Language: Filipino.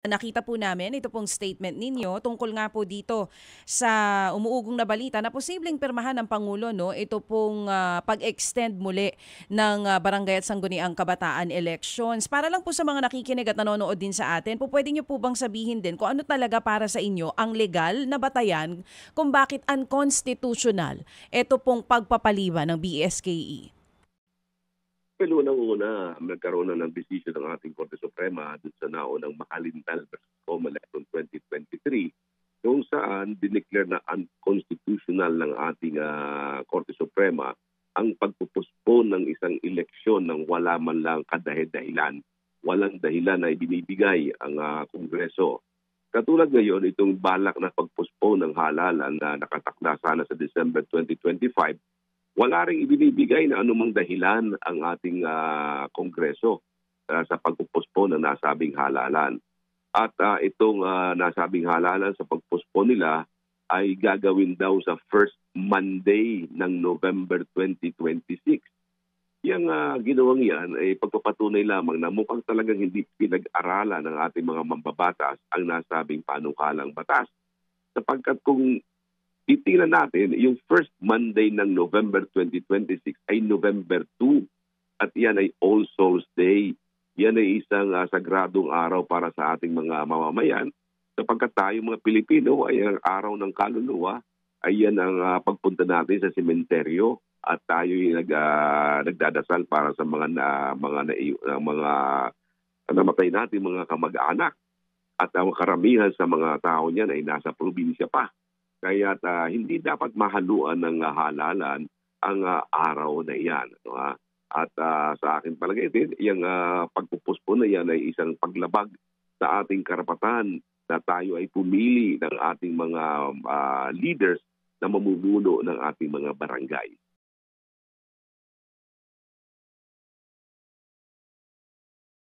Nakita po namin ito pong statement ninyo tungkol nga po dito sa umuugong na balita na posibleng pirmahan ng Pangulo, no, ito pong pag-extend muli ng Barangay at Sangguniang Kabataan elections. Para lang po sa mga nakikinig at nanonood din sa atin, po pwede niyo po bang sabihin din kung ano talaga para sa inyo ang legal na batayan kung bakit unconstitutional ito pong pagpapaliban ng BSKE? Well, unang-una, nagkaroon na ng desisyon ng ating Korte Suprema dun sa naunang Makalintal versus Comelec noong 2023 kung saan dineclare na unconstitutional ng ating Korte Suprema ang pagpupuspon ng isang eleksyon ng wala man lang kadahilan. Walang dahilan na ibinibigay ang Kongreso. Katulad ngayon, itong balak na pagpuspon ng halalan na nakatakda sana sa December 2025, wala ring ibinibigay na anumang dahilan ang ating Kongreso sa pagpupuspon ng nasabing halalan. At itong nasabing halalan sa pagpuspon nila ay gagawin daw sa first Monday ng November 2026. Yang ginawang yan ay pagpapatunay lamang na mukhang talagang hindi pinag-aralan ng ating mga mambabatas ang nasabing panukalang batas. Sapagkat kung titingnan natin, yung first Monday ng November 2026 ay November 2 at yan ay All Souls Day. Yan ay isang sagradong araw para sa ating mga mamamayan sapagkat tayo mga Pilipino ay ang araw ng kaluluwa ay yan ang pagpunta natin sa sementeryo at tayo ay nagdadasal para sa mga namatay natin mga kamag-anak at ang karamihan sa mga tao niyan ay nasa probinsya pa. Kaya hindi dapat mahaluan ng halalan ang araw na iyan. No? At sa akin palagay din, yung pagpupuspon na yan ay isang paglabag sa ating karapatan na tayo ay pumili ng ating mga leaders na mamumuno ng ating mga barangay.